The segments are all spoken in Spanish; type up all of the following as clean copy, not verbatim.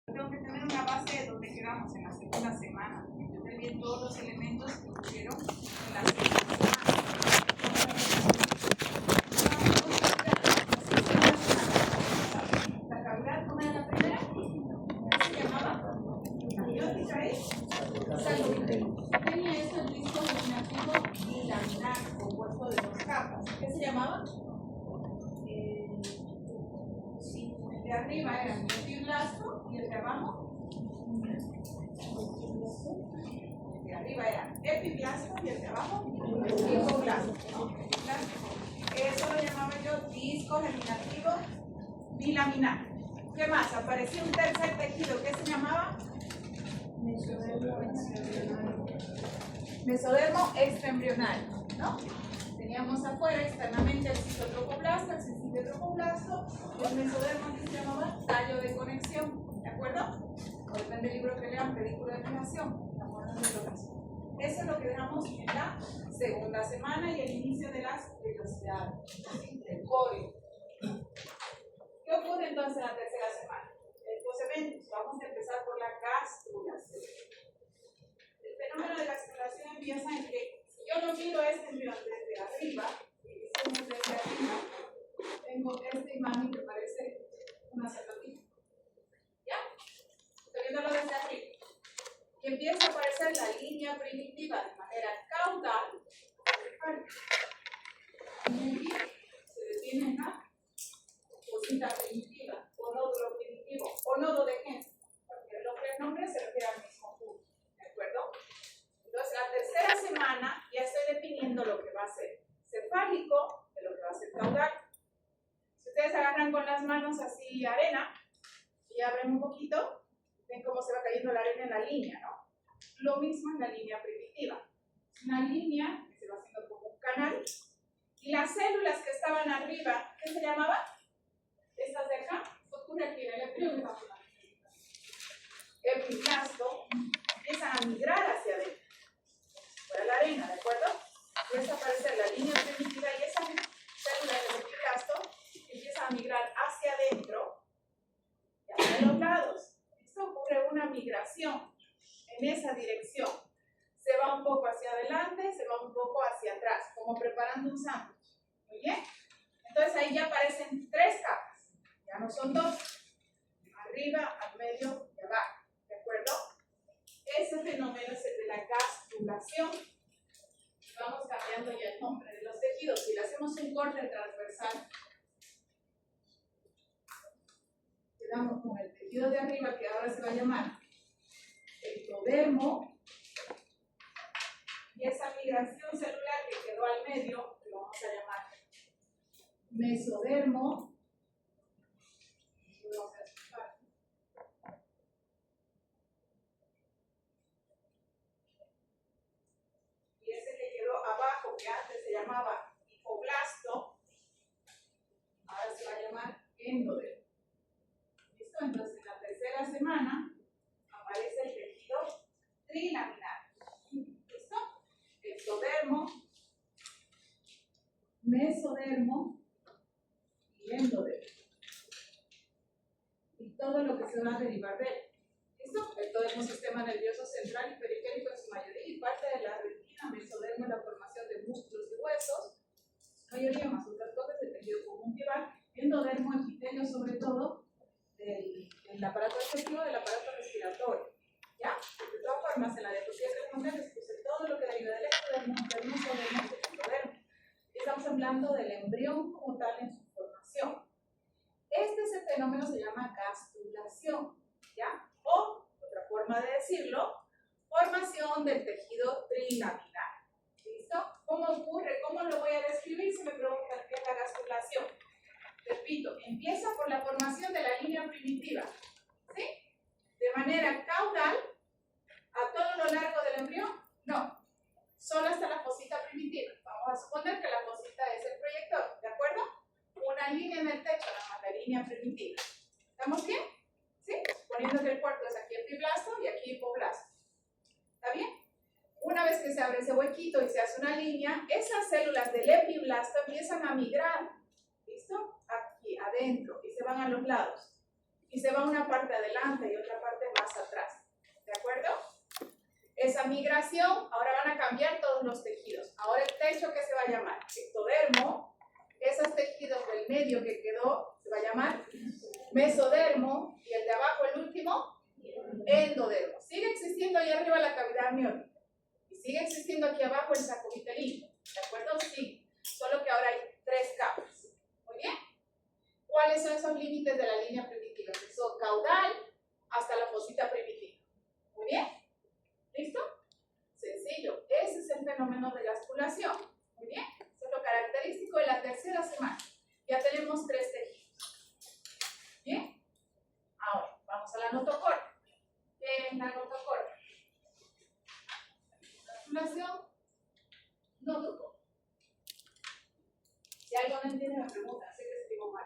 Tengo que tener una base de donde quedamos en la segunda semana. Entender bien todos los elementos que ocurrieron en la segunda semana. La cavidad, ¿cómo era la primera? ¿Qué se llamaba? Aniótica y saludita. Tenía eso el disco germinativo bilaminar compuesto de dos capas. ¿Qué se llamaba? El de arriba era miotiblasto y el de abajo. El de arriba era epiblasto y el de abajo hipoblasto. Eso lo llamaba yo disco germinativo bilaminar. ¿Qué más? Apareció un tercer tejido. ¿Qué se llamaba? Mesodermo extraembrional, ¿no? Teníamos afuera externamente el citotropoblasto, el cistidotropoblasto, el mesodermo que se llamaba tallo de conexión, ¿de acuerdo? O depende del libro que lean, pedículo de fijación, estamos hablando de lo mismo. Eso es lo que dejamos en la segunda semana y el inicio de las velocidades, del corio. ¿Qué ocurre entonces en la tercera semana? Los eventos, vamos a empezar por la gastrulación. El fenómeno de gastrulación empieza en que si yo no miro este embrión desde arriba, y desde arriba, tengo esta imagen que parece una zapatilla. ¿Ya? Estoy viéndolo desde arriba. Y empieza a aparecer la línea primitiva de manera caudal. Y aquí se detiene en la cosita primitiva, o nódulo primitivo, o nodo de Henle, porque el nombre se refiere al mismo punto. ¿De acuerdo? Entonces, la tercera semana ya estoy definiendo lo que va a ser cefálico de lo que va a ser caudal. Si ustedes agarran con las manos así arena y abren un poquito, ven cómo se va cayendo la arena en la línea, ¿no? Lo mismo en la línea primitiva. Una línea que se va haciendo como un canal. Y las células que estaban arriba, ¿qué se llamaban? Estas de acá, ocurre aquí en el embrión. El epiblasto empiezan a migrar hacia adentro. Fuera la arena, ¿de acuerdo? Empieza a aparecer la línea primitiva y esas células del epiblasto empiezan a migrar hacia adentro y hacia los lados. Esto ocurre una migración en esa dirección. Se va un poco hacia adelante, se va un poco hacia atrás, como preparando un sándwich. ¿Muy bien? Entonces ahí ya aparecen tres capas. Ya no son dos. Arriba, al medio y abajo. ¿De acuerdo? Ese fenómeno es el de la gastrulación. Vamos cambiando ya el nombre de los tejidos. Si le hacemos un corte transversal, quedamos con el tejido de arriba que ahora se va a llamar ectodermo. Y esa migración celular que quedó al medio, lo vamos a llamar mesodermo. Y ese que quedó abajo, que antes se llamaba hipoblasto, ahora se va a llamar endodermo. ¿Listo? Entonces en la tercera semana aparece el tejido trilaminar. ¿Listo? Ectodermo, mesodermo y endodermo. Y todo lo que se va a derivar de él. ¿Listo? Ectodermo, sistema nervioso central y periférico en su mayoría y parte de la retina. Mesodermo, la formación de músculos y huesos, su mayoría más otras cosas, el tejido conjuntival. Endodermo, epitelio sobre todo del aparato digestivo, del aparato respiratorio. ¿Ya? De todas formas, en la diapositiva que les puse todo lo que deriva del ectodermo, mesodermo y endodermo. Estamos hablando del embrión como tal en su formación. Ese fenómeno se llama gastrulación, ¿ya? O, otra forma de decirlo, formación del tejido trilaminar. ¿Listo? ¿Cómo ocurre? ¿Cómo lo voy a describir si me preguntan qué es la gastrulación? Repito, empieza por la formación de la línea primitiva, ¿sí? De manera caudal, a todo lo largo del embrión, no. Solo hasta la fosita primitiva. Vamos a suponer que la fosita es el proyector, ¿de acuerdo? Una línea en el techo, la línea primitiva. ¿Estamos bien? ¿Sí? Poniendo que el cuerpo es aquí epiblasto y aquí hipoblasto. ¿Está bien? Una vez que se abre ese huequito y se hace una línea, esas células del epiblasto empiezan a migrar. ¿Listo? Aquí, adentro, y se van a los lados. Y se va una parte adelante y otra migración, ahora van a cambiar todos los tejidos. Ahora el techo, ¿qué se va a llamar? Ectodermo. Esos tejidos del medio que quedó se va a llamar mesodermo, y el de abajo, el último, endodermo. Sigue existiendo ahí arriba la cavidad amniótica y sigue existiendo aquí abajo el saco vitelino, ¿de acuerdo? Sí, solo que ahora hay 3 capas. Muy bien. ¿Cuáles son esos límites de la línea primitiva? Eso, caudal hasta la fosita primitiva. Muy bien. ¿Listo? Sencillo. Ese es el fenómeno de gastrulación. Muy bien. Eso es lo característico de la tercera semana. Ya tenemos 3 tejidos. Bien. Ahora, vamos a la notocorda. ¿Qué es la notocorda? Gastrulación, notocorda. Si algo no entiende, me pregunta. Sé que se digo mal.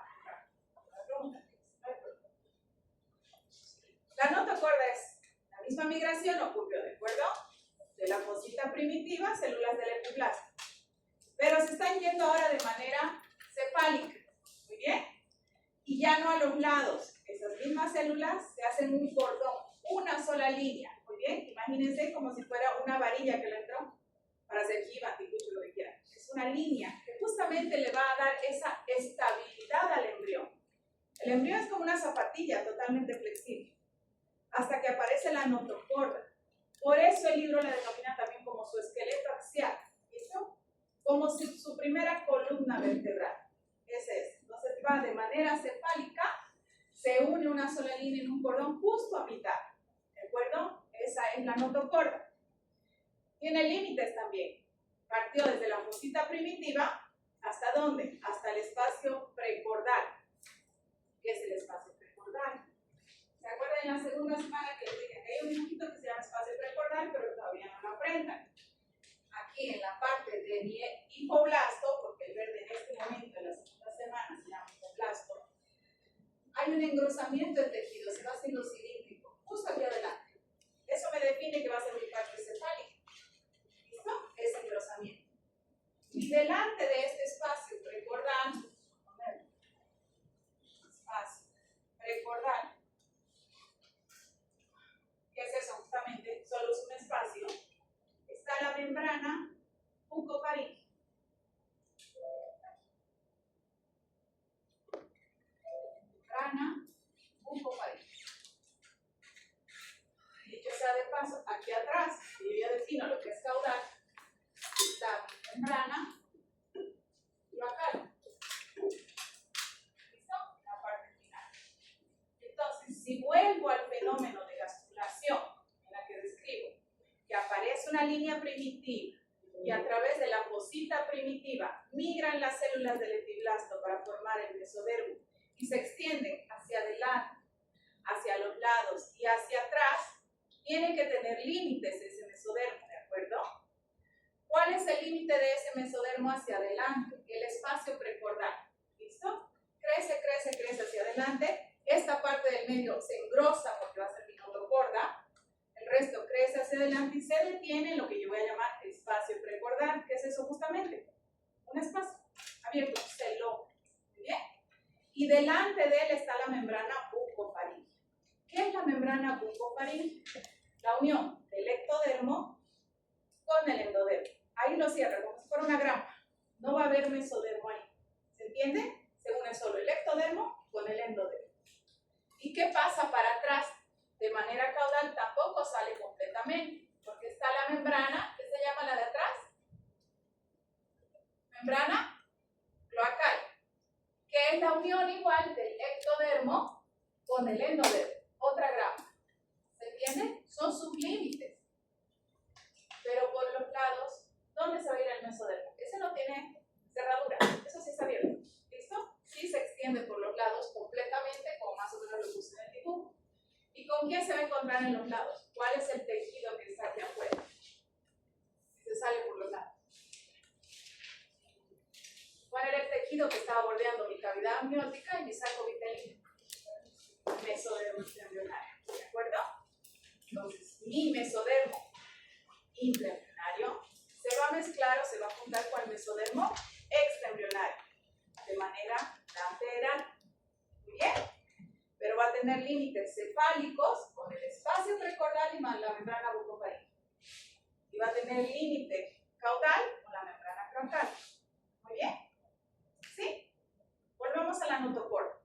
La notocorda es la misma migración, ocurrió, ¿de acuerdo? De la fosita primitiva, células del epiplasma. Pero se están yendo ahora de manera cefálica. Muy bien. Y ya no a los lados. Esas mismas células se hacen un cordón, una sola línea. Muy bien. Imagínense como si fuera una varilla que le entró para hacer jiba, ticucho, lo que quieran. Es una línea que justamente le va a dar esa estabilidad al embrión. El embrión es como una zapatilla totalmente flexible, hasta que aparece la notocorda. Por eso el libro la denomina también como su esqueleto axial. ¿Listo? Como si su primera columna vertebral. Ese es. Entonces va de manera cefálica, se une una sola línea en un cordón justo a mitad. ¿De acuerdo? Esa es la notocorda. Tiene límites también. Partió desde la fosita primitiva, ¿hasta dónde? Hasta el espacio precordal. ¿Qué es el espacio precordal? ¿Se acuerdan en la segunda semana que les dije que hay un dibujito que se llama espacio precordal, pero todavía no lo aprendan? Aquí en la parte de hipoblasto, porque el verde en este momento, en la segunda semana, se llama hipoblasto, hay un engrosamiento de tejido, se va haciendo cilíndrico, justo aquí adelante. Eso me define que va a ser mi parte cefálica. ¿Listo? Ese engrosamiento. Y delante de este espacio precordal, precordal, ¿qué es eso justamente? Solo es un espacio. Está la membrana bucofaríngea. Membrana bucofaríngea. Dicho sea de paso, aquí atrás, yo ya defino lo que es caudal, está membrana cloacal. ¿Listo? La parte final. Entonces, si vuelvo al fenómeno de gastrulación, en la que describo, que aparece una línea primitiva y a través de la fosita primitiva migran las células del epiblasto para formar el mesodermo y se extienden hacia adelante, hacia los lados y hacia atrás, tiene que tener límites ese mesodermo, ¿de acuerdo? ¿Cuál es el límite de ese mesodermo hacia adelante? El espacio precordal. ¿Listo? Crece, crece, crece hacia adelante. Esta parte del medio se engrosa porque va a ser mi notocorda. El resto crece hacia adelante y se detiene en lo que yo voy a llamar espacio precordal. ¿Qué es eso justamente? Un espacio abierto, un celón. ¿Muy bien? Y delante de él está la membrana bucofaríngea. ¿Qué es la membrana bucofaríngea? La unión del ectodermo con el endodermo. Ahí lo cierra como si fuera una grapa. No va a haber mesodermo ahí. ¿Se entiende? Se une solo el ectodermo con el endodermo. ¿Y qué pasa para atrás? De manera caudal tampoco sale completamente, porque está la membrana, ¿qué se llama la de atrás? Membrana cloacal, que es la unión igual del ectodermo con el endodermo. Otra grapa. ¿Se entiende? Son sus límites. Pero por los lados, ¿dónde se va a ir el mesodermo? Ese no tiene cerradura, eso sí está abierto. ¿Listo? Sí se extiende por los lados completamente, como más o menos lo puse en el dibujo. ¿Y con qué se va a encontrar en los lados? ¿Cuál es el tejido que está aquí afuera? Si se sale por los lados. ¿Cuál era el tejido que estaba bordeando mi cavidad amniótica y mi saco vitelino? Mesodermo intraembrionario. ¿De acuerdo? Entonces, mi mesodermo intraembrionario se va a mezclar o se va a juntar con el mesodermo extraembrionario de manera lateral. Muy bien. Pero va a tener límites cefálicos con el espacio precordal y más la membrana bucofaríngea. tener el límite caudal con la membrana troncal. Muy bien. ¿Sí? Volvemos a la notocorda.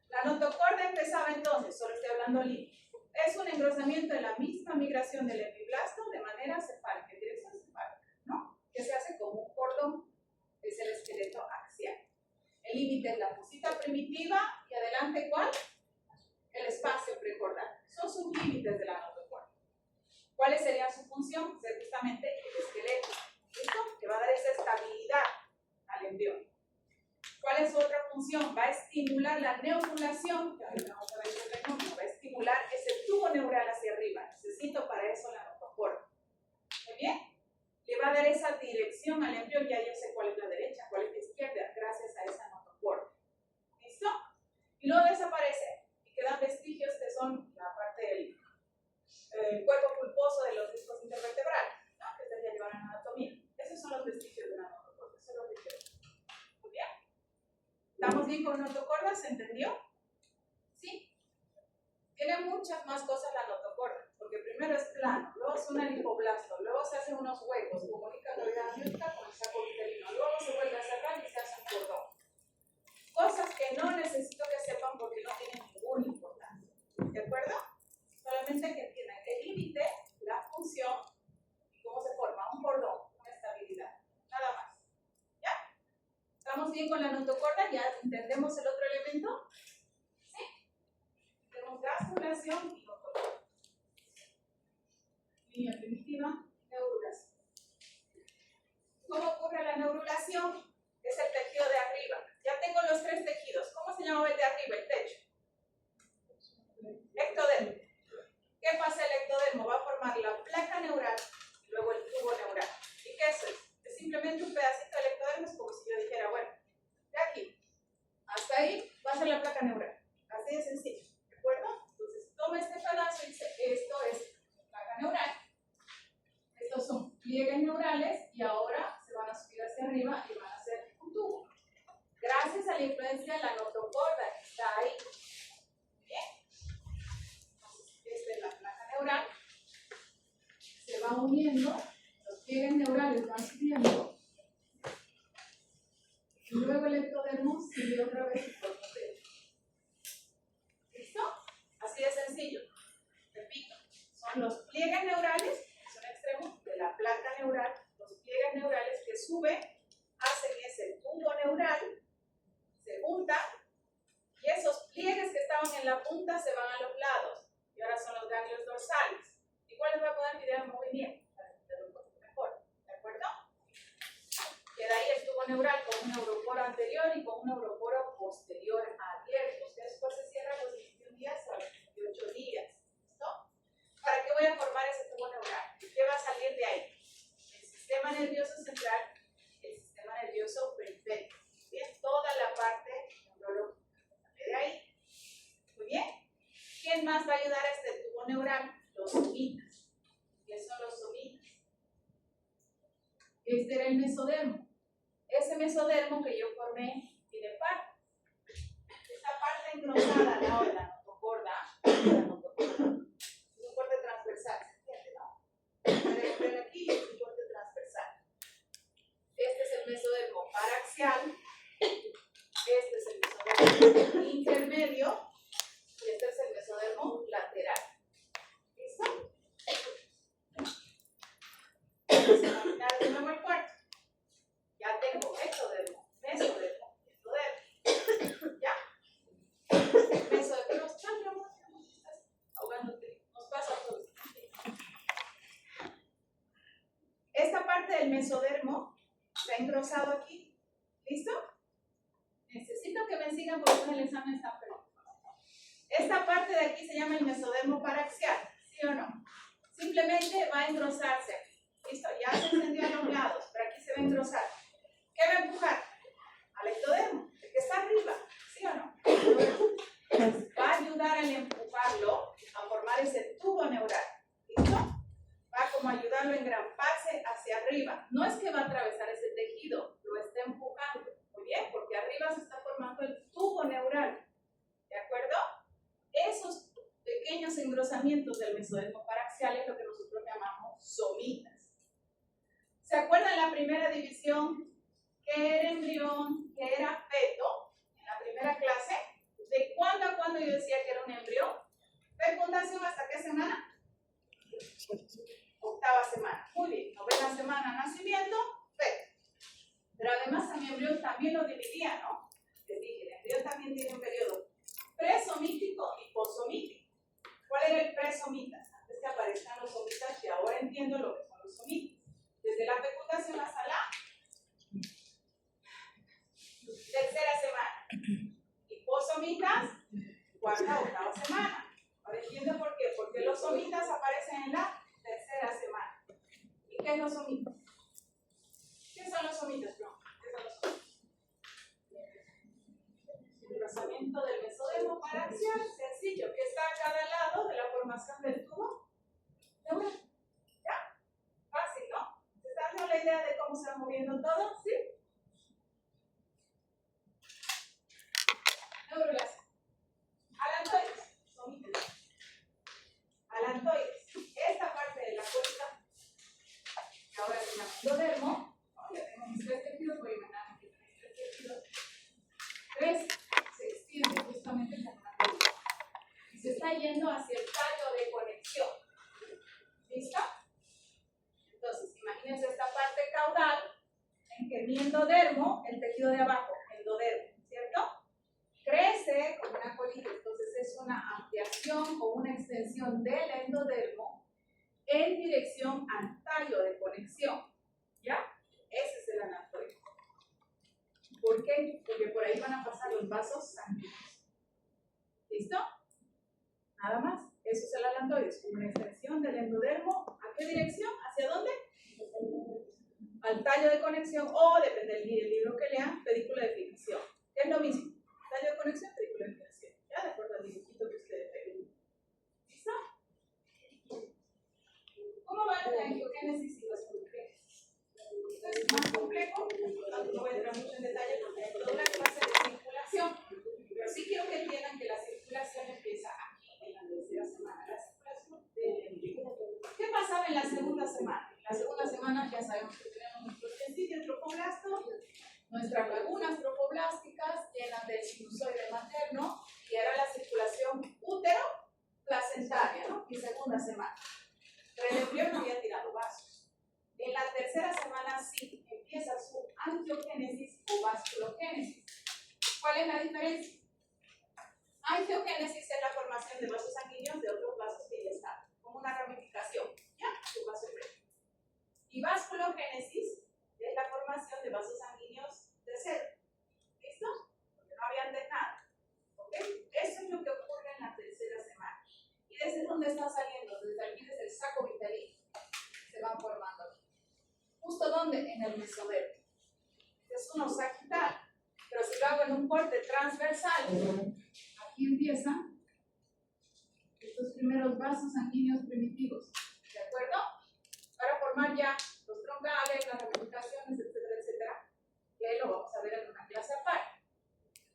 La notocorda empezaba entonces, solo estoy hablando límite. Es un engrosamiento de la misma migración del epiblasto de manera cefálica, en dirección cefálica, ¿no? Que se hace como un cordón, es el esqueleto axial. El límite es la fosita primitiva y adelante, ¿cuál? El espacio precordal. Son sus límites de la notocorda. ¿Cuáles serían su función? Ser justamente el esqueleto. ¿Listo? Que va a dar esa estabilidad al embrión. ¿Cuál es su otra función? Va a estimular la neurulación, que ahorita vamos a ver el fenómeno, va a estimular ese tubo neural hacia arriba. Necesito para eso la notocorda. ¿Muy bien? Le va a dar esa dirección al embrión, ya yo sé cuál es la derecha, cuál es la izquierda, gracias a esa notocorda. ¿Listo? Y luego desaparece y quedan vestigios que son la parte del cuerpo pulposo de los discos intervertebrales, ¿no? Que ustedes ya llevan en anatomía. Esos son los vestigios de la notocorda, eso es lo que quiero. Muy bien. ¿Estamos bien con notocorda? ¿Se entendió? ¿Sí? Tiene muchas más cosas la notocorda, porque primero es plano, luego es un adipoblasto, luego se hacen unos huecos, comunica la vida amniótica con el saco uterino, luego se vuelve a cerrar y se hace un cordón. Cosas que no necesito que sepan porque no tienen ninguna importancia. ¿De acuerdo? Solamente que entiendan el límite, la función y cómo se forma un cordón, una estabilidad. Nada más. ¿Ya? ¿Estamos bien con la notocorda? ¿Ya entendemos el otro elemento? ¿Sí? Tenemos vasculación y notocorda. Línea primitiva, neurulación. ¿Cómo ocurre la neurulación? Es el tejido de arriba. Ya tengo los tres tejidos. ¿Cómo se llama el de arriba, el techo? Ectodermo. ¿Qué pasa el ectodermo? Va a formar la placa neural y luego el tubo neural. ¿Y qué es eso? Es simplemente un pedacito del ectodermo. Es como si yo dijera, bueno, de aquí hasta ahí va a ser la placa neural. Así de sencillo. ¿De acuerdo? Entonces, toma este pedazo y dice, esto es placa neural. Estos son pliegues neurales y ahora se van a subir hacia arriba y van a hacer un tubo. Gracias a la influencia de la notocorda que está ahí. Bien. Entonces, esta es la placa neural. Se va uniendo, los pliegues neurales van subiendo. Y luego el ectodermo sigue otra vez por completo. ¿Listo? Así de sencillo. Repito, son los pliegues neurales, que son extremos de la placa neural, los pliegues neurales que suben, hacen ese tubo neural, se juntan, y esos pliegues que estaban en la punta se van a los lados, y ahora son los ganglios dorsales. Igual les voy a poner video en movimiento, para entenderlo un poco mejor, ¿de acuerdo? Queda ahí el tubo neural con un neuroporo anterior y con un neuroporo posterior abiertos, que después se cierran los 21 días o a los 28 días. ¿Listo? ¿Para qué voy a formar ese tubo neural? ¿Qué va a salir de ahí? El sistema nervioso central, el sistema nervioso periférico. Bien, toda la parte neurológica. ¿Sale de ahí? Muy bien. ¿Quién más va a ayudar a este tubo neural? Los somitas. ¿Qué son los somitas? Este era el mesodermo. Ese mesodermo que yo formé tiene parte. Esta parte engrosada al lado de la notocorda, es un corte transversal, ¿se entiende, no? Ven aquí, es un corte transversal. Este es el mesodermo paraxial, este es el mesodermo intermedio y este es el mesodermo lateral. ¿Listo? Vamos a caminar de nuevo el cuarto. Ya tengo ectodermo, mesodermo, endodermo. ¿Ya? Mesodermo, estás ahogándote. Nos pasa a todos. Esta parte del mesodermo se ha engrosado aquí. ¿Listo? Necesito que me sigan porque en el examen está perfecto. Esta parte de aquí se llama el mesodermo paraxial, ¿sí o no? Simplemente va a engrosarse aquí. ¿Listo? Ya se encendió a los lados, pero aquí se va a engrosar. ¿Qué va a empujar? Al ectodermo, el que está arriba, ¿sí o no? Va a ayudar al empujarlo a formar ese tubo neural. ¿Listo? Va como a ayudarlo a engramparse hacia arriba. No es que va a atravesar ese tejido, lo está empujando. Muy bien, porque arriba se está formando el tubo neural. ¿De acuerdo? Esos pequeños engrosamientos del mesodermo paraxial es lo que nosotros llamamos somitas. ¿Se acuerdan la primera división? ¿Qué era embrión? ¿Qué era feto? En la primera clase, ¿de cuándo a cuándo yo decía que era un embrión? ¿Fecundación hasta qué semana? Octava semana. Muy bien. Novena semana, nacimiento, feto. Pero además a mi embrión también lo dividía, ¿no? Les dije, el embrión también tiene un periodo presomítico y posomítico. ¿Cuál era el presomitas? Antes que aparezcan los somitas, y ahora entiendo lo que son los somitas. Desde la fecundación hasta la tercera semana. Y posomitas, cuarta, octava semana. Ahora entiendo por qué. Porque los somitas aparecen en la tercera semana. ¿Y qué es los somitas? ¿Qué son los somitas? No, ¿qué son los somitas? El rozamiento del mesodermo paraxial, sencillo, que está a cada lado de la formación del tubo. ¿Ya? Fácil, ¿no? ¿Se está dando la idea de cómo se va moviendo todo? ¿Sí? Neurolas. Alantoides. Somitas. Alantoides. Esta parte de la colita, que ahora se llama endodermo, ¿no? Ya tengo mis tres tejidos, voy a imaginar que tenéis tres tejidos. Tres se extiende justamente como una colita. Y se está yendo hacia el tallo de conexión. ¿Listo? Entonces, imagínense esta parte caudal en que mi endodermo, el tejido de abajo, endodermo, ¿cierto? Crece como una colita, entonces es una ampliación o una extensión del endodermo en dirección al tallo de conexión. ¿Ya? Ese es el alantoide. ¿Por qué? Porque por ahí van a pasar los vasos sanguíneos. ¿Listo? Nada más. Eso es el alantoide, es una extensión del endodermo. ¿A qué dirección? ¿Hacia dónde? Al tallo de conexión o, depende del libro que lean, pedícula de fijación. Es lo mismo. Tallo de conexión, pedícula de fijación. ¿Ya? De acuerdo al dibujito que ustedes ven. ¿Listo? ¿Cómo va la angiogénesis y vasculogénesis? Esto es más complejo. No voy a entrar mucho en detalle porque hay toda una clase de circulación. Pero sí quiero que entiendan que la circulación empieza aquí, en la tercera semana. La circulación del embrión. ¿Qué pasaba en la segunda semana? En la segunda semana ya sabemos que tenemos nuestro sitio trofoblasto, nuestras lagunas trofoblásticas llenas del sinusoide materno, y era la circulación útero-placentaria, ¿no? Y segunda semana. Pero el embrión no había tirado vasos. En la tercera semana sí empieza su angiogénesis o vasculogénesis. ¿Cuál es la diferencia? Angiogénesis es la formación de vasos sanguíneos de otros vasos que ya están, como una ramificación, ¿ya? Su vaso previo. Y vasculogénesis es la formación de vasos sanguíneos de cero. ¿Listo? Porque no había antes nada. ¿Ok? Eso es lo que ocurre en la tercera semana. ¿Y desde dónde está saliendo? Desde aquí, desde el saco vitalino. Se van formando aquí. ¿Justo dónde? En el mesodermo. Es uno sagital. Pero si lo hago en un corte transversal, aquí empiezan estos primeros vasos sanguíneos primitivos. ¿De acuerdo? Para formar ya los troncales, las ramificaciones, etcétera, etcétera. Y ahí lo vamos a ver en una clase aparte.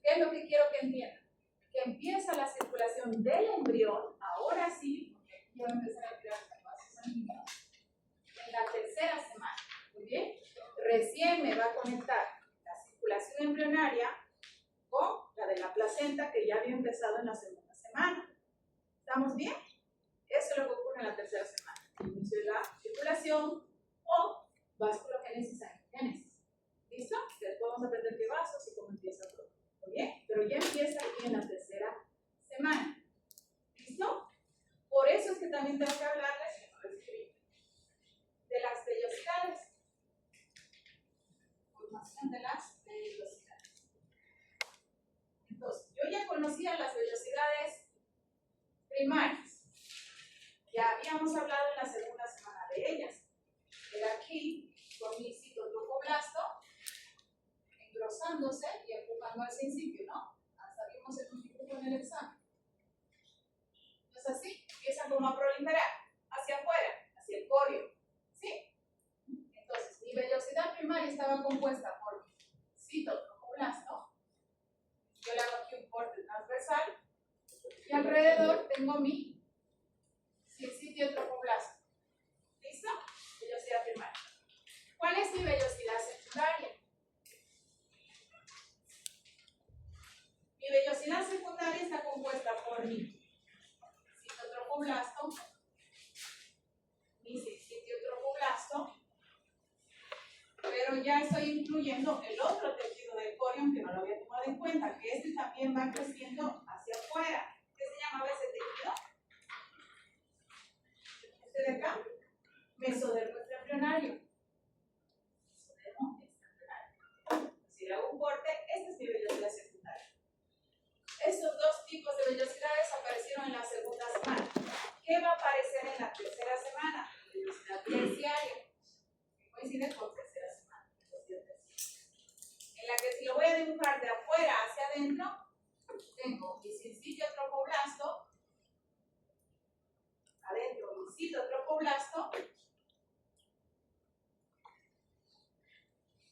¿Qué es lo que quiero que entiendan? Que empieza la circulación del embrión, ahora sí, porque aquí va a empezar a tirar los vasos sanguíneos, en la tercera semana. Muy bien. Recién me va a conectar la circulación embrionaria con la de la placenta, que ya había empezado en la segunda semana. ¿Estamos bien? Eso es lo que ocurre en la tercera semana. Inicio de la circulación o vasculogénesis angiogénesis. ¿Listo? Después vamos a aprender qué vasos y cómo empieza todo. Muy bien, pero ya empieza aquí en la tercera semana. ¿Listo? Por eso es que también tengo que hablarles de las vellosidades. Formación de las vellosidades. Entonces, yo ya conocía las vellosidades primarias. Ya habíamos hablado en la segunda semana de ellas. Era aquí, con mi citotrofoblasto, engrosándose y empujando al principio, ¿no? Hasta vimos el dibujo en el examen. ¿No es así? Empiezan como a proliferar hacia afuera, hacia el corio. ¿Sí? Entonces, mi vellosidad primaria estaba compuesta por citotrofoblasto. Yo le hago aquí un corte transversal. Y alrededor tengo mi sitio trofoblasto. ¿Listo? Vellosidad primaria. ¿Cuál tropoblasto, mi sincitio tropoblasto, pero ya estoy incluyendo el otro tejido del corium que no lo había tomado en cuenta, que este también va creciendo hacia afuera. ¿Qué se llamaba ese tejido? Este de acá, mesodermo extraembrionario. Mesodermo extraembrionario. Si le hago un corte, esta es mi vellosidad secundaria. Estos dos tipos de vellosidades aparecieron en la segunda semana. ¿Qué va a aparecer en la tercera semana? Vellosidad terciaria. Coincide con tercera semana. En la que si lo voy a dibujar de afuera hacia adentro, tengo mi sincitio tropoblasto, adentro mi citotropoblasto,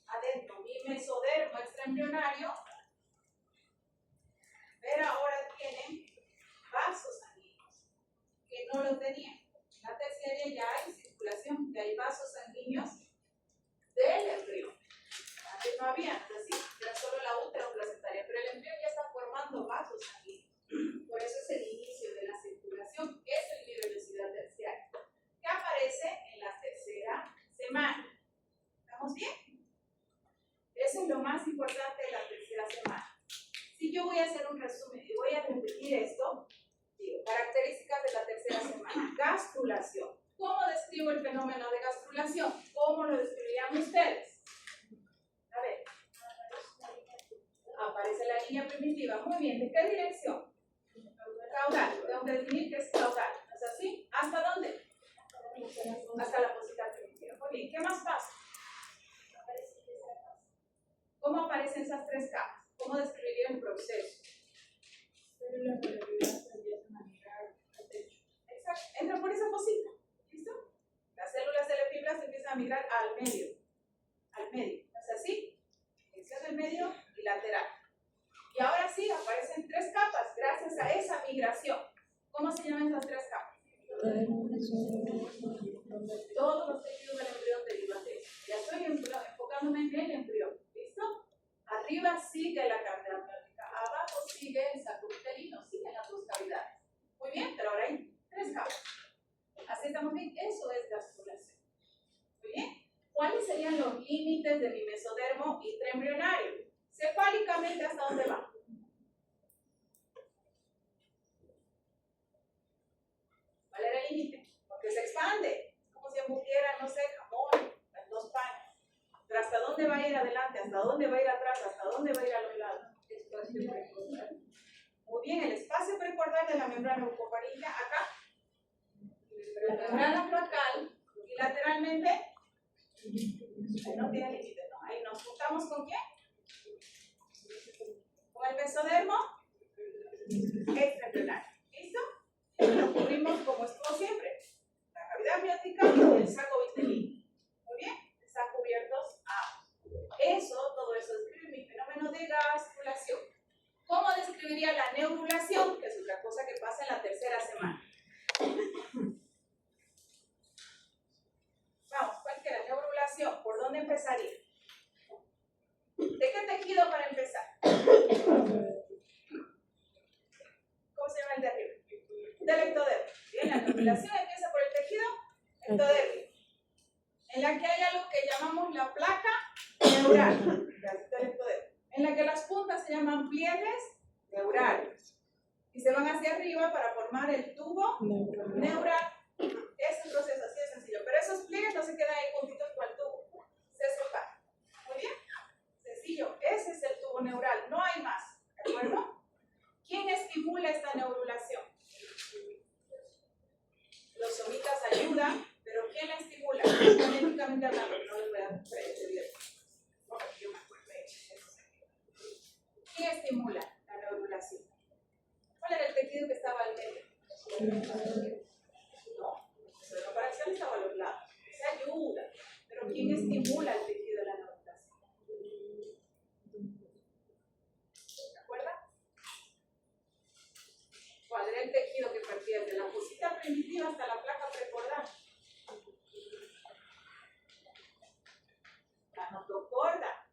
adentro mi mesodermo extraembrionario, pero ahora tienen vasos sanguíneos, que no lo tenían. En la terciaria ya hay circulación, ya hay vasos sanguíneos del embrión. Antes no había, así, era solo la útero placentaria, pero el embrión ya está formando vasos sanguíneos. Por eso es el inicio de la circulación, que es mi velocidad terciaria, que aparece en la tercera semana. ¿Estamos bien? Eso es lo más importante de la tercera semana. Si yo voy a hacer un resumen y voy a repetir esto, digo, características de la tercera semana. Gastrulación. ¿Cómo describo el fenómeno de gastrulación? ¿Cómo lo describirían ustedes? A ver. Aparece la línea primitiva. Muy bien. ¿De qué dirección? Caudal. Tengo que definir qué es caudal. ¿No es así? ¿Hasta dónde? Hasta la posita primitiva. Muy bien. ¿Qué más pasa? ¿Cómo aparecen esas tres capas? ¿Cómo describiría el proceso? Exacto. Entra por esa posita. ¿Listo? Las células celefibras empiezan a migrar al medio. Al medio. ¿No es así? Dirección del medio y lateral. Y ahora sí, aparecen tres capas gracias a esa migración. ¿Cómo se llaman esas tres capas? Todos los tejidos del embrión derivan de eso. Ya estoy enfocándome en el embrión. ¿Listo? Arriba sigue la cavidad amniótica, abajo sigue el saco uterino, siguen las dos cavidades. Muy bien, pero ahora hay tres capas. Así estamos bien. Eso es gastrulación. Muy bien. ¿Cuáles serían los límites de mi mesodermo intraembrionario? Cefálicamente, ¿hasta dónde va? ¿Cuál era el límite? Porque se expande. Es como si embupiera, no sé, jamón, en dos panes. Pero ¿hasta dónde va a ir adelante? ¿Hasta dónde va a ir atrás? ¿Hasta dónde va a ir a los lados? Espacio precordal. Muy bien, el espacio precordal de la membrana bucofaríngea, acá. La membrana flacal, y lateralmente, ahí no tiene límite, ¿no? Ahí nos juntamos ¿con quién? Con el mesodermo extraembrionario. ¿Listo? Lo cubrimos como estuvo siempre. La cavidad amniótica y el saco vitelino. Muy bien, están cubiertos ambos. Todo eso describe mi fenómeno de gastrulación. ¿Cómo describiría la neurulación? Que es otra cosa que pasa en la tercera semana. Vamos, cualquiera, neurulación, ¿por dónde empezaría? ¿De qué tejido para empezar? ¿Cómo se llama el de arriba? Del ectodermo. Bien, la neurulación empieza por el tejido ectodérmico, en la que hay algo que llamamos la placa neural, en la que las puntas se llaman pliegues neurales y se van hacia arriba para formar el tubo neural. Es un proceso así de sencillo, pero esos pliegues no se quedan ahí juntitos con el tubo, se separan. Muy bien, sencillo, ese es el tubo neural, no hay más, ¿de acuerdo? ¿Quién estimula esta neurulación? Los somitas ayudan, pero ¿quién la estimula? Genéticamente hablando, no les voy a predecir. No, yo me acuerdo de eso. ¿Quién estimula la neurulación? ¿Cuál era el tejido que estaba al medio? No, la operación estaba a los lados. Se ayuda, pero ¿quién estimula el tejido de la neurulación? ¿Se acuerdan? ¿Cuál era el tejido que partía desde la fosita primitiva hasta la placa precordal? La notocorda.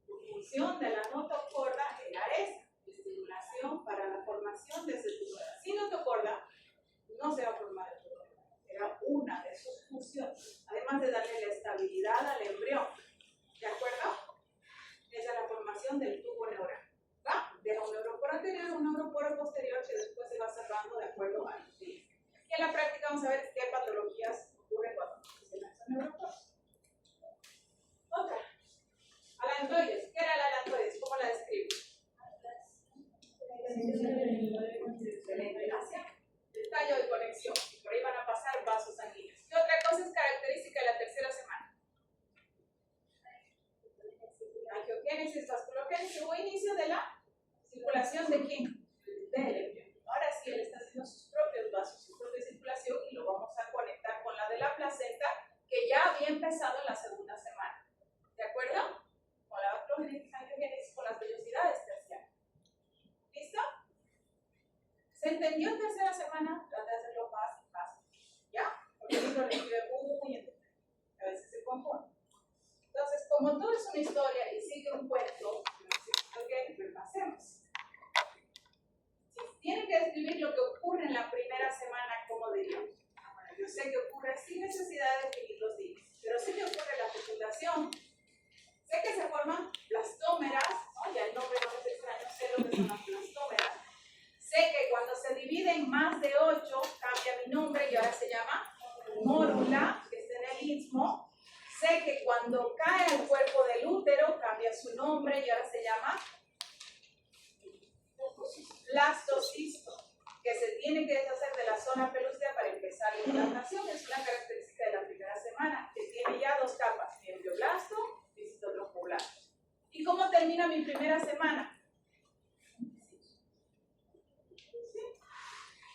La función de la notocorda era esa, estimulación para la formación de ese tubo. Sin notocorda no se va a formar además de darle la estabilidad al embrión. ¿De acuerdo? Esa es la formación del tubo neural. ¿Va? Deja un neuroporo anterior, un neuroporo posterior que después se va cerrando de acuerdo a los días. Y en la práctica vamos a ver qué patologías ocurren cuando se lanzan neuroporos. Otra. Alantoides. ¿Qué era la alantoides? ¿Cómo la describo? El tallo de conexión. Por ahí van a pasar vasos sanguíneos. ¿Qué otra cosa es característica de la tercera semana? Angiogénesis, vasculogénesis o inicio de la circulación de quién? Del embrión. Ahora sí, él está haciendo sus propios vasos, su propia circulación y lo vamos a conectar con la de la placenta que ya había empezado en la segunda semana. ¿De acuerdo? Con la vasculogénesis, angiogénesis, con las vellosidades terciarias. ¿Listo? ¿Se entendió en tercera semana? Trata de hacerlo fácil, fácil. ¿Ya? Porque el libro lo escribe muy entendido. A veces se compone. Entonces, como todo es una historia y sigue un cuento, necesito que repasemos. Si tienen que describir lo que ocurre en la primera semana, ¿cómo diríamos? Bueno, yo sé que ocurre sin necesidad de definir los días, pero sé que ocurre la fecundación, sé que se forman blastómeras, ¿no? Ya el nombre no es extraño, sé lo que son las blastómeras. Sé que cuando se divide en más de 8, cambia mi nombre y ahora se llama mórula, que está en el istmo. Sé que cuando cae al cuerpo del útero, cambia su nombre y ahora se llama blastocisto, que se tiene que deshacer de la zona pelúcida para empezar la implantación. Es una característica de la primera semana, que tiene ya 2 capas, embrioblasto y citotromblasto. ¿Y cómo termina mi primera semana?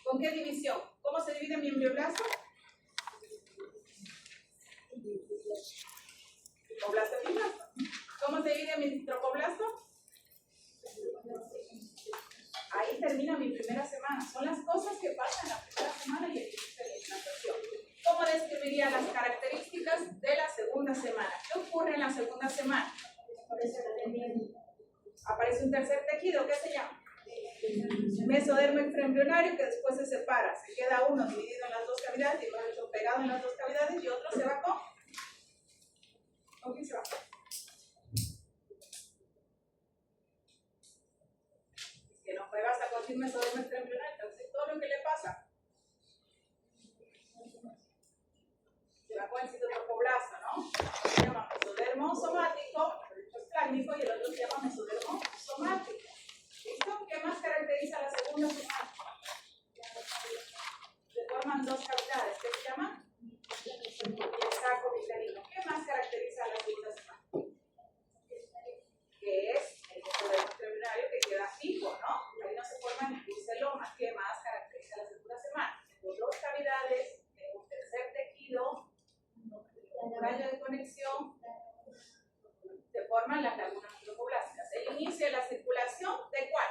¿Con qué división? ¿Cómo se divide mi embrioblasto? Tripoblasto y blasto. ¿Cómo se divide mi tropoblasto? Ahí termina mi primera semana. Son las cosas que pasan en la primera semana y el inicio de la implantación. ¿Cómo describiría las características de la segunda semana? ¿Qué ocurre en la segunda semana? Aparece un tercer tejido, ¿qué se llama? Mesodermo extraembrionario, que después se separa. Se queda uno dividido en las 2 cavidades y otro pegado en las 2 cavidades y otro se va con. ¿Con quién se va? Que no juega hasta con mesodermo extraembrionario, entonces todo lo que le pasa se va con el citotropoblasto, ¿no? Se llama mesodermo somático, es plácnico, y el otro se llama mesodermo somático. ¿Listo? ¿Qué más caracteriza la segunda semana? Se forman 2 cavidades, ¿qué se llaman? El saco vitelino. ¿Qué más caracteriza la segunda semana? Que es el mesodermo extraembrionario que queda fijo, ¿no? Ahí no se forman ningún celoma. ¿Qué más caracteriza la segunda semana? Tengo 2 cavidades, tengo un tercer tejido, un rayo de conexión, se forman las lagunas trofoblásticas. El inicio de la circulación, ¿de cuál?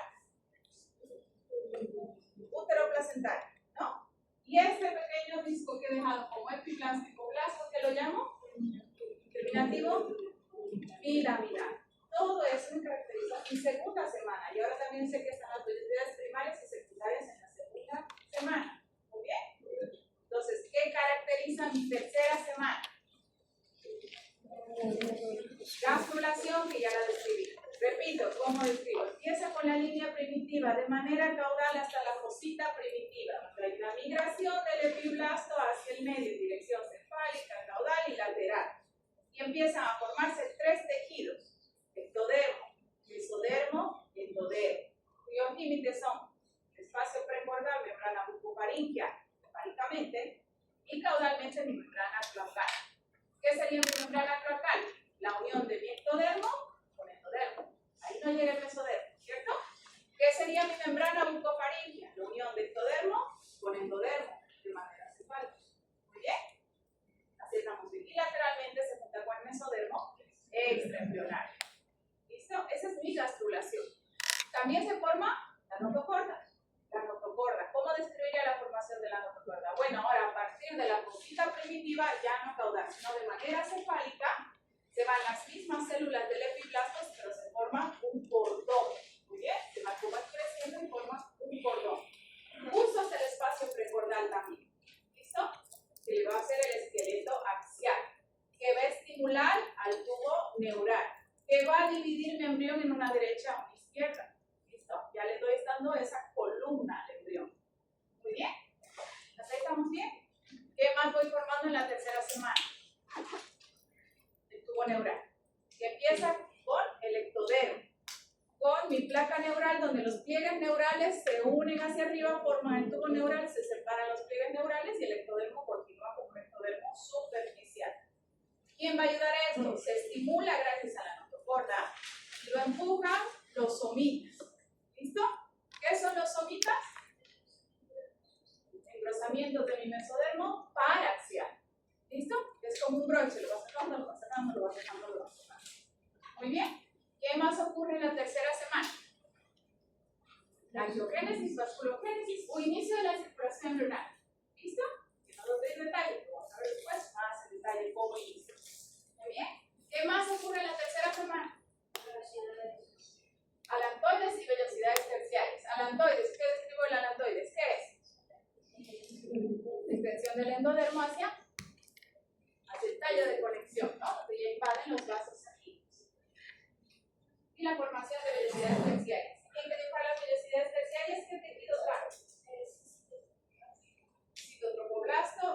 Útero placentario, ¿no? Y este pequeño disco que he dejado como epiplástico blasto, ¿qué lo llamo? Terminativo piramidal. Todo eso me caracteriza mi segunda semana. Y ahora también sé que están las vellosidades primarias y secundarias en la segunda semana. ¿Muy bien? Entonces, ¿qué caracteriza mi tercera semana? Gastrulación, que ya la describí. Repito, ¿cómo describo? Empieza con la línea primitiva de manera caudal hasta la fosita primitiva. Hay una migración del epiblasto hacia el medio en dirección cefálica, caudal y lateral. Y empiezan a formarse 3 tejidos: ectodermo, mesodermo y endodermo, cuyos límites son el espacio precordial, membrana bucofaringea, cefálicamente, y caudalmente mi membrana cloacal. ¿Qué sería mi membrana cloacal? La unión de mi ectodermo con endodermo. Ahí no llega el mesodermo, ¿cierto? ¿Qué sería mi membrana bucofaringea? La unión de ectodermo con endodermo de manera cefálica. Muy bien. Así estamos bien. Y lateralmente se junta con el mesodermo extraembrionario. ¿Listo? Esa es mi gastrulación. También se forma la notocorda. La notocorda. ¿Cómo describiría la formación de la notocorda? Bueno, ahora a partir de la fosita primitiva, ya no caudal, sino de manera cefálica, se van las mismas células del epiblasto, pero se forma un cordón. Muy bien, se va creciendo y forma un cordón. Usas el espacio precordal también. ¿Listo? Se le va a hacer el esqueleto axial. que va a estimular al tubo neural, que va a dividir mi embrión en una derecha o una izquierda. ¿Listo? Ya le estoy dando esa columna al embrión. Muy bien. ¿Hasta ahí estamos bien? ¿Qué más voy formando en la tercera semana? El tubo neural, que empieza con el ectodermo, con mi placa neural, donde los pliegues neurales se unen hacia arriba, forman el tubo neural, se separan los pliegues neurales y el ectodermo continúa como un ectodermo superficial. ¿Quién va a ayudar a esto? Se estimula gracias a la notocorda y lo empujan los somitas. ¿Listo? ¿Qué son los somitas? Engrosamientos de mi mesodermo paraxial. ¿Listo? Es como un broche, lo vas sacando, lo vas sacando, lo vas sacando, lo vas sacando. Muy bien. ¿Qué más ocurre en la tercera semana? La angiogénesis, vasculogénesis o inicio de la circulación embrional. ¿Listo? Que no lo doy en detalle, lo vamos a ver después más en detalle cómo inicia. Muy bien. ¿Qué más ocurre en la tercera semana? Alantoides y vellosidades terciarias. Alantoides, ¿qué describo el alantoides? ¿Qué es? Extensión del endodermo hacia el tallo de conexión, ¿no? Donde ya invaden los vasos sanguíneos. Y la formación de vellosidades terciarias. ¿Quién que dibuja las vellosidades terciarias? ¿Qué tejidos van? Citotropoblasto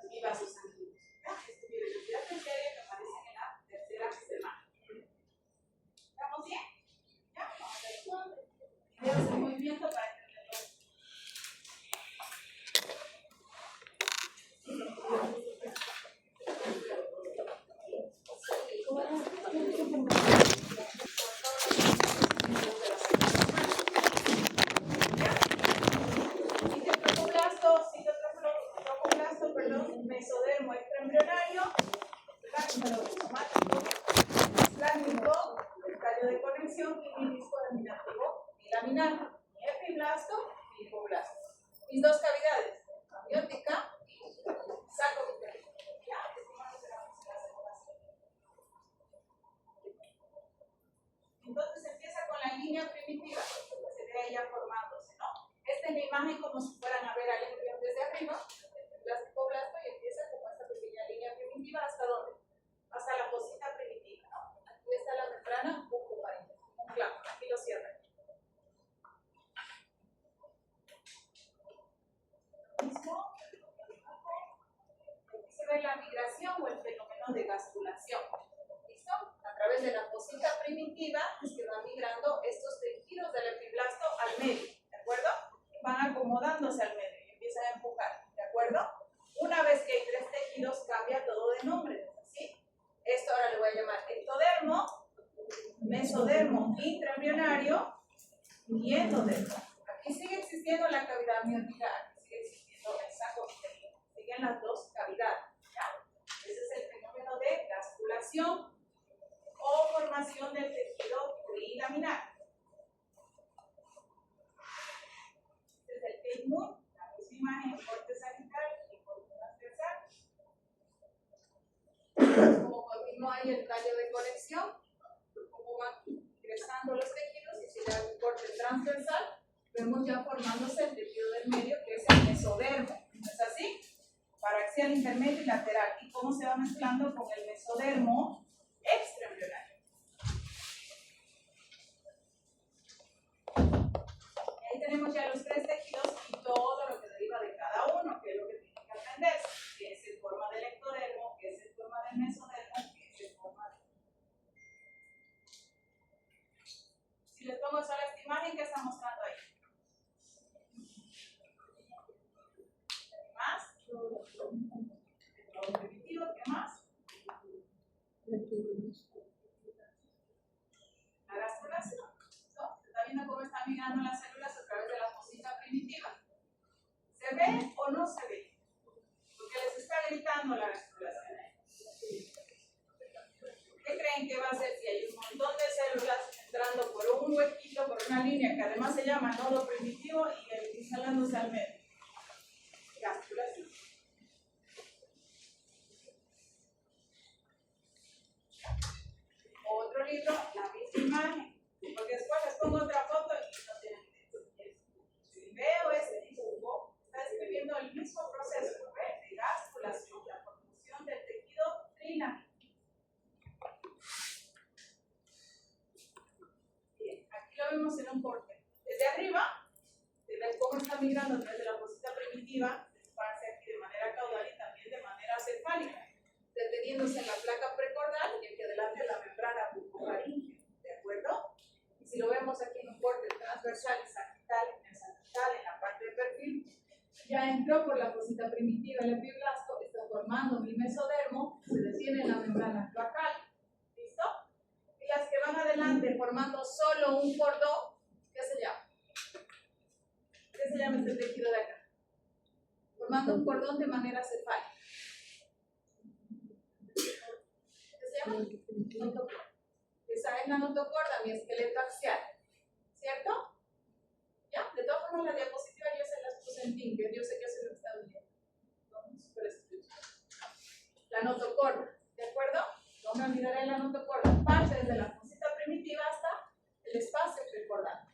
y vasos sanguíneos. Esta es mi velocidad terciaria que aparece en la tercera semana. ¿Estamos bien? ¿Ya? Vamos a hacer un movimiento para entenderlo. Mesodermo extraembrionario, somático, plástico, el tallo de conexión y mi disco laminativo y laminar, mi epiblasto y hipoblasto. Mis dos cavidades, amniótica y saco viteliano. Entonces empieza con la línea primitiva, se ve ahí ya formándose, ¿no? Esta es la imagen como si fueran a ver al embrión desde arriba. Plasticoblasto y empieza como esta pequeña línea primitiva. ¿Hasta dónde? Hasta la fosita primitiva, ¿no? Aquí está la membrana un poco parida, un clavo, aquí lo cierra. Mismo, aquí se ve la migración o el fenómeno de gastrulación. ¿Listo? A través de la fosita primitiva es que van migrando estos tejidos del epiblasto al medio, ¿de acuerdo? Van acomodándose al medio y empiezan a empujar, ¿de acuerdo? Una vez que hay tres tejidos, cambia todo de nombre, ¿sí? Esto ahora le voy a llamar ectodermo, mesodermo intraembrionario y endodermo. Aquí sigue existiendo la cavidad amniótica, aquí sigue existiendo el saco viteliano. Siguen las dos cavidades, ¿ya? Ese es el fenómeno de gastrulación o formación del tejido trilaminar. Este es el fémur, la misma imagen, corte sagittal y corte transversal. Como continúa ahí el tallo de conexión, cómo van ingresando los tejidos y si le hago un corte transversal, vemos ya formándose el tejido del medio que es el mesodermo. ¿No es así? Paraxial, intermedio y lateral. ¿Y cómo se va mezclando con el mesodermo extraembrionario? Ahí tenemos ya los tres tejidos y todo lo que deriva de cada uno, que es lo que tienen que aprender, que es en forma del ectodermo, que es en forma del mesodermo, que es en forma de... Si les pongo solo esta imagen, ¿qué está mostrando ahí? ¿Qué más? El primitivo, ¿qué más? La gastrulación. ¿No? ¿Se está viendo cómo están migrando las células a través de la fosita primitiva? ¿Se ve o no se ve? Porque les está gritando la gastrulación. ¿Qué creen que va a hacer si hay un montón de células entrando por un huequito, por una línea que además se llama nodo primitivo y instalándose al medio? Gastrulación. Otro libro, la misma imagen, porque después les pongo otra foto y no tienen idea. Si veo ese dibujo, está describiendo el mismo proceso de gastrulación, la formación primitiva se esparce aquí de manera caudal y también de manera cefálica, deteniéndose en la placa precordal y aquí adelante la membrana bucofaríngea, ¿de acuerdo? Y si lo vemos aquí en un corte transversal y sagital, en la parte de perfil, ya entró por la fosita primitiva el epiblasto, está formando mi mesodermo, se detiene en la membrana cloacal, ¿listo? Y las que van adelante formando solo un cordón, ¿qué se llama? ¿Qué se llama este tejido de acá? Formando un cordón de manera cefálica. ¿Qué se llama? Notocorda. Esa es la notocorda, mi esqueleto axial, ¿cierto? ¿Ya? De todas formas, la diapositiva yo se las puse en Tinker, yo sé que se lo está viendo. Súper escrito. La notocorda, ¿de acuerdo? No me olvidaré de la notocorda. Parte desde la fosita primitiva hasta el espacio precordal.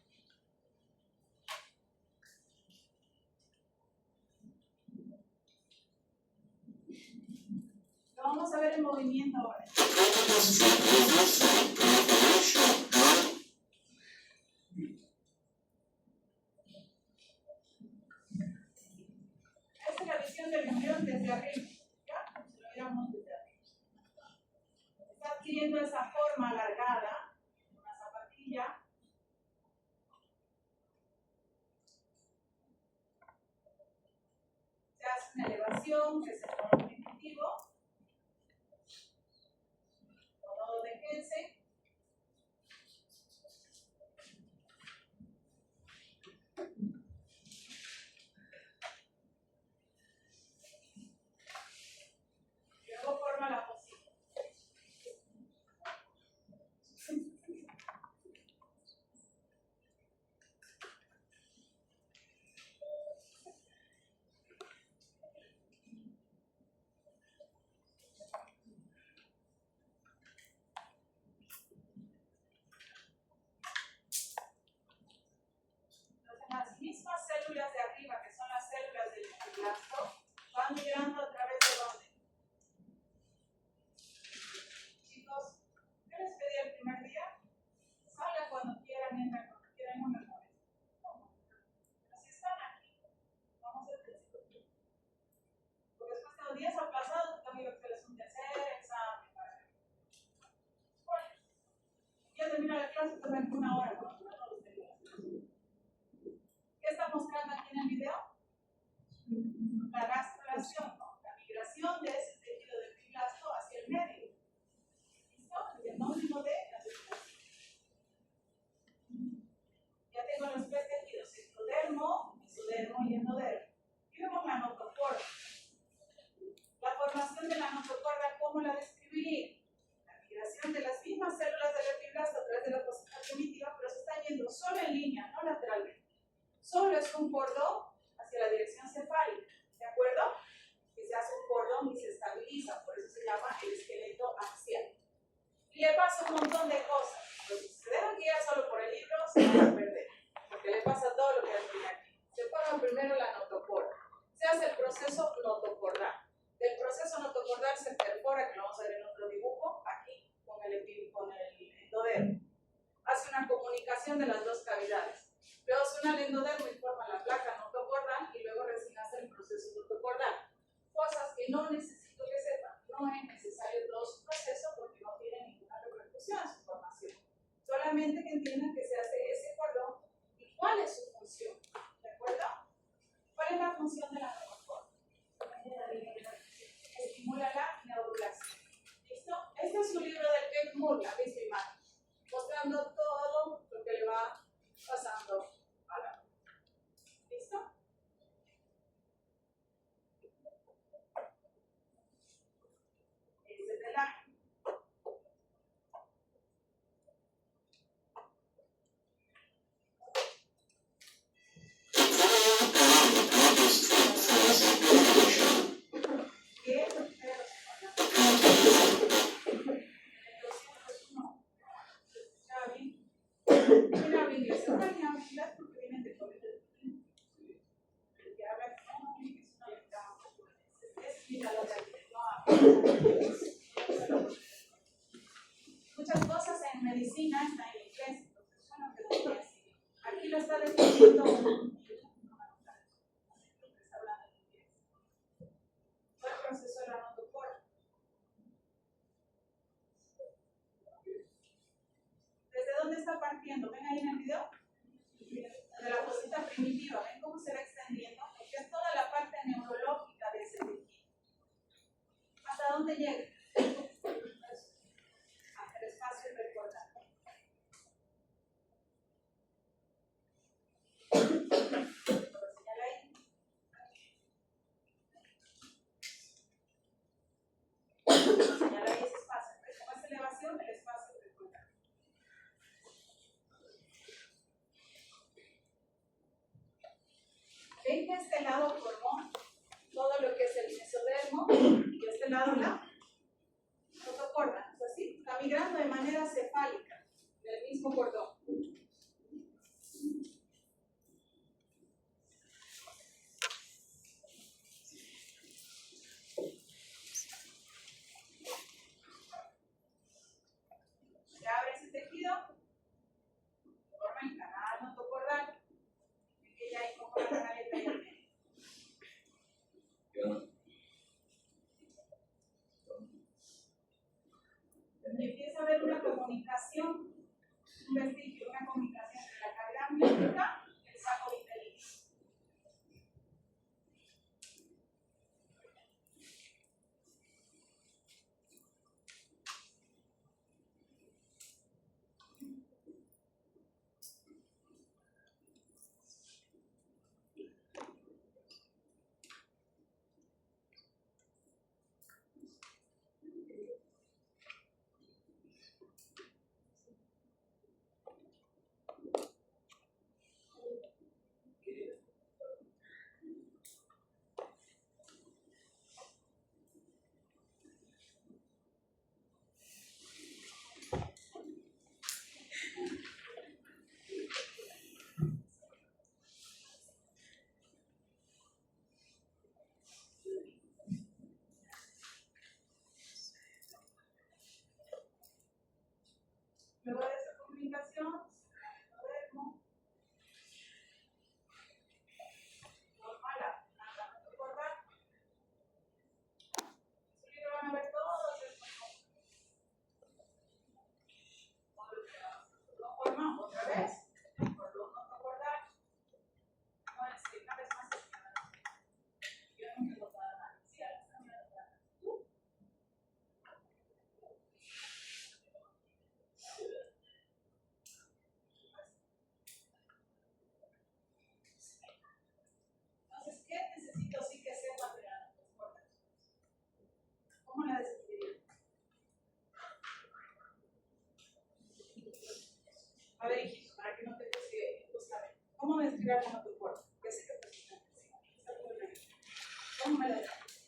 Lo vamos a ver en movimiento ahora. Esta es la visión del embrión desde arriba. ¿Ya? Si lo viéramos desde arriba. Está adquiriendo esa forma alargada, una zapatilla. Se hace una elevación, que es el modo primitivo. Modo de Kelsen. Luego forma la posición. Las mismas células de arriba, que son las células del epiblasto, van migrando a través de dónde. Chicos, ¿qué les pedí el primer día? Salgan cuando quieran, entran cuando quieran, no me molesten. Pero si están aquí, vamos al principio. Porque después tengo días aplazados, también lo que les un tercer examen. Bueno, ya termina la clase, también una hora. ¿Qué está mostrando aquí en el video? La gastrulación, ¿no? La migración de ese tejido del epiblasto hacia el medio. ¿Listo? El fenómeno de la circulación. Ya tengo los tres tejidos: ectodermo, mesodermo y endodermo. Y vemos la notocorda. La formación de la notocorda, ¿cómo la describiría? La migración de las mismas células del epiblasto a través de la fosita primitiva, pero se está yendo solo en línea, no lateralmente. Solo es un cordón hacia la dirección cefálica, ¿de acuerdo? Que se hace un cordón y se estabiliza, por eso se llama el esqueleto axial. Y le pasa un montón de cosas. Entonces, si se dejan guiar solo por el libro, se van a perder, porque le pasa todo lo que hay aquí. Se forma primero la notocorda. Se hace el proceso notocordal. Del proceso notocordal se perfora, que lo vamos a ver en otro dibujo, aquí, con el endodermo. Hace una comunicación de las dos cavidades. Luego suena el endodermo y forma la placa notocordal y luego recién hace el proceso notocordal. Cosas que no necesito que sepan. No es necesario todo su proceso porque no tiene ninguna repercusión en su formación. Solamente que entiendan que se hace ese cordón y cuál es su función. ¿De acuerdo? ¿Cuál es la función de la notocorda? Estimula la neurulación. ¿Listo? Este es su libro del Keck Moore, la misma imagen, mostrando todo lo que le va pasando a la. ¿Listo? Ese es el ángel. ¿Qué es lo que ustedes ¿está bien? ¿Quién habla inglés? ¿No habla inglés porque vienen de colegio? El que habla no tiene que ser una ventaja. Es mira lo de aquí, no habla. Muchas cosas en medicina están en inglés, entonces bueno, que no así. Aquí lo está definiendo. extendiendo. ¿Ven ahí en el video? De la fosita primitiva. ¿Ven cómo se va extendiendo? Porque es toda la parte neurológica de ese tejido. ¿Hasta dónde llega? Hasta el espacio recordado. Señala ahí. Señala ahí ese espacio. ¿Ves cómo es elevación? El espacio recordado. Ven que este lado formó todo lo que es el mesodermo y de este lado la notocorda. ¿Es así? Está migrando de manera cefálica del mismo cordón. Se abre ese tejido, forma el canal notocordal, que ya hay como la canaleta ahí. Y empieza a haber una comunicación, un vestigio, una comunicación entre la cavidad amniótica y el saco vitelino. Luego de esa comunicación, forma la notocordal. En su libro van a ver todos estos lo forma otra vez, el cordón notocordal. No es que una vez más yo nunca lo puedo analizar. Entonces, ¿qué necesito sí que sepa de la notocordal? ¿Cómo la describiría? A ver, hijito, para que no te busque justamente. ¿Cómo describir la notocordal? ¿Qué sé que ¿cómo me la describes?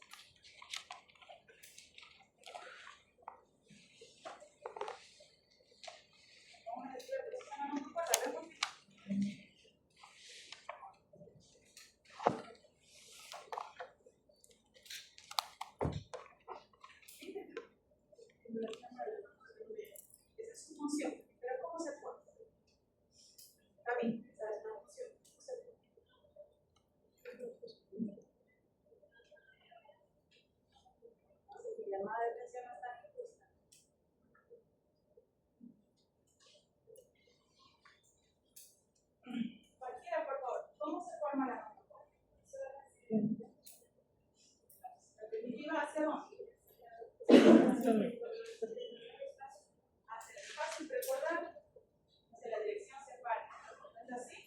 ¿Cómo me describes la notocordal? A ver, ¿por qué? Esa es su función. Pero ¿cómo se forma? Está bien, esa es una función. ¿Cómo se forma? Mi llamada de atención no está injusta. Cualquiera, por favor, ¿cómo se forma la notocordal? La primitiva hacia dónde? Hacia el espacio recordar, hacia la dirección cefálica. ¿Es así?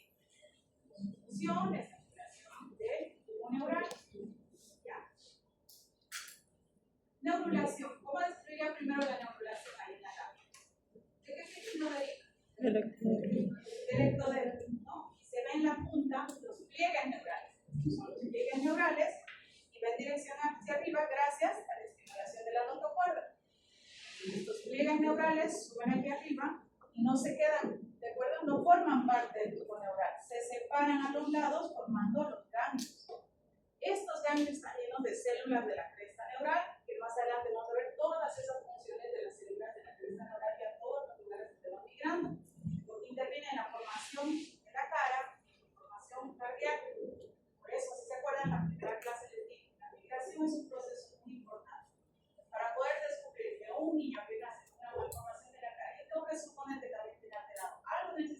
Función es la activación del tubo neural. Ya. Neurulación. ¿Cómo describiría primero la neurulación ahí en la tabla? ¿De qué tejido deriva? Del ectodermo, ¿no? Se ve en la punta los pliegues neurales. Son los pliegues neurales y va en dirección hacia arriba gracias a la estimulación de la notocorda. Estos pliegues neurales suben aquí arriba y no se quedan, ¿de acuerdo? No forman parte del tubo neural, se separan a los lados formando los ganglios. Estos ganglios están llenos de células de la cresta neural, que más adelante vamos a ver todas esas funciones de las células de la cresta neural y a todos los lugares que van migrando, porque interviene en la formación de la cara, formación cardíaca. Por eso, si se acuerdan, la primera clase les dije, la migración es un proceso muy importante. Para poder descubrir que un niño que nace con una malformación de la cara y que un presupone que también tiene alterado algo en el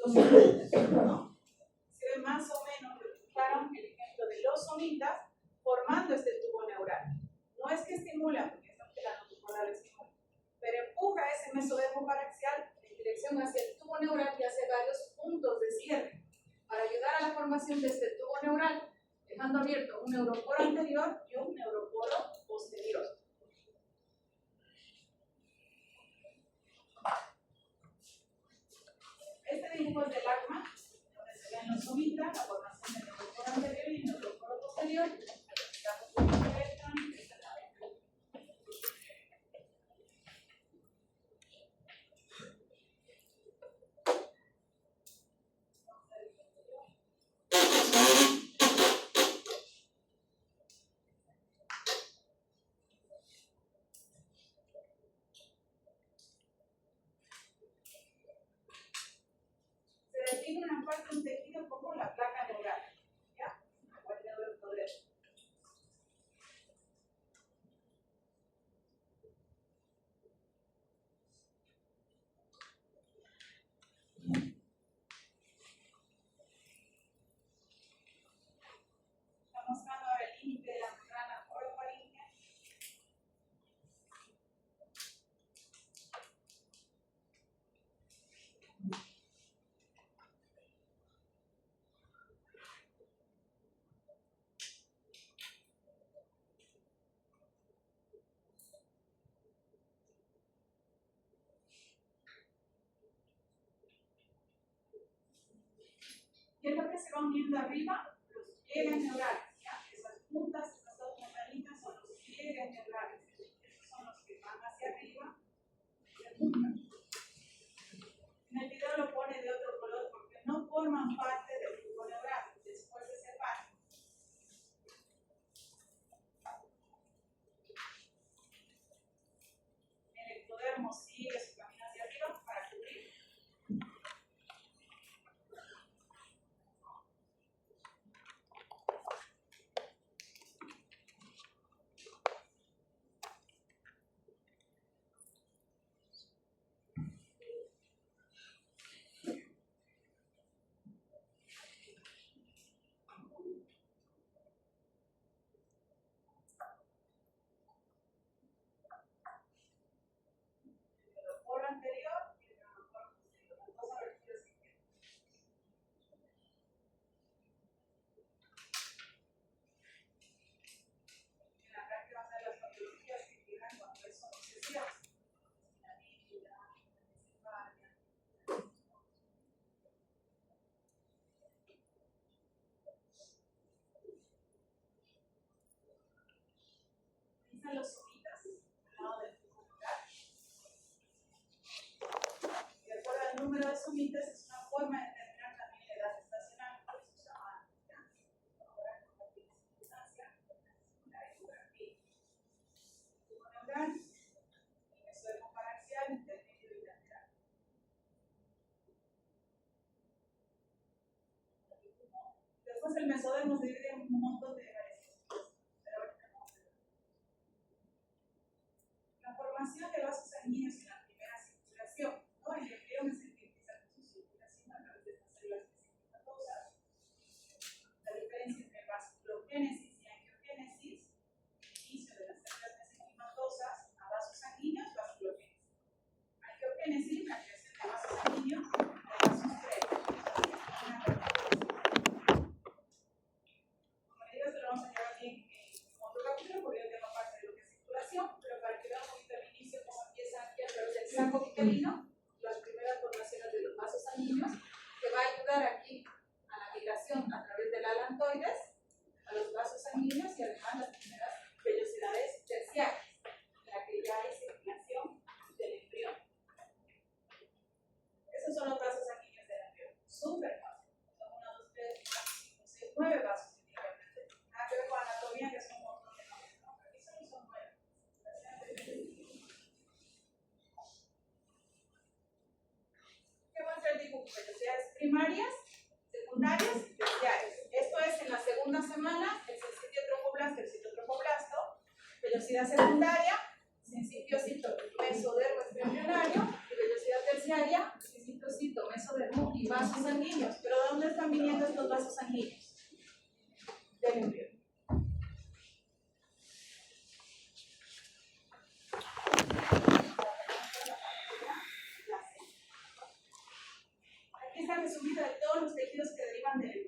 los somitas, ¿no? Se ve más o menos, replicaron el ejemplo de los somitas formando este tubo neural. No es que estimula, porque esta la lo estimula, pero empuja ese mesodermo paraxial en dirección hacia el tubo neural y hace varios puntos de cierre para ayudar a la formación de este tubo neural, dejando abierto un neuroporo anterior y un neuroporo posterior. Este dibujo es del ACMA, donde se ven los somitas, la formación del neuroporo anterior y el neuroporo posterior. Se define una parte de un tejido como la placa neural. ¿Ya? Igual de ver poder. Está mostrando ahora el límite de la membrana orofaríngea. ¿Qué es lo que se va uniendo arriba? Los pliegues neurales. ¿Ya? Esas puntas, esas dos membranitas son los pliegues neurales. Esos son los que van hacia arriba y se juntan. En el video lo pone de otro color porque no forman parte del tubo neural. Después se separan. El ectodermo sigue su camino hacia arriba para cubrir. El anterior y el neuroporo posterior. Las dos aberturas que tienen. En la práctica van a ser las patologías que llegan cuando eso no se cierra. La líquida, la cefalia. Dicen los somitas al lado del tubo neural. De acuerdo al número de somitas, es una forma de determinar también la edad estacional, por eso se llama ahora con la circunstancia, la ecografía. Tubo neural, el mesodermo paraxial, intermedio y lateral. Después el mesodermo se divide en un montón de variaciones, pero ahorita vamos a ver. La formación de vasos sanguíneos en la primera circulación, ¿no? El embrión es el que empieza con su circulación a través de estas células mesenquimatosas. La diferencia entre vasculogénesis y angiogénesis, el inicio de las células mesenquimatosas a vasos sanguíneos, vasculogénesis. Angiogénesis, la creación de vasos sanguíneos de vasos previos. Como le digo, esto lo vamos a llevar bien en otro capítulo porque yo tengo parte de lo que es circulación, pero para que vean un poquito el inicio, cómo empieza aquí a través del saco vitelino, las primeras formaciones de los vasos sanguíneos, que va a ayudar aquí a la migración a través del alantoides a los vasos sanguíneos y además las primeras vellosidades terciarias, en la que ya hay circulación del embrión. Esos son los vasos sanguíneos del embrión. Súper fácil. Son 1, 2, 3, 4, 5, 6, 9 vasos efectivamente. Nada que ver con anatomía, que son un montón de nombres. No, aquí solo son 9. ¿Qué muestra el dibujo? Vellosidades primarias, secundarias y terciarias. Esto es en la segunda semana, el sensitio trofoblasta, el citotrofoblasto. Velocidad secundaria, sensitio cito, mesodermo extraembrionario. Y velocidad terciaria, sensitio cito, mesodermo y vasos vasos sanguíneos. ¿Pero de dónde están viniendo estos vasos sanguíneos? Del embrión. Aquí está resumido de todos los tejidos que derivan del embrión.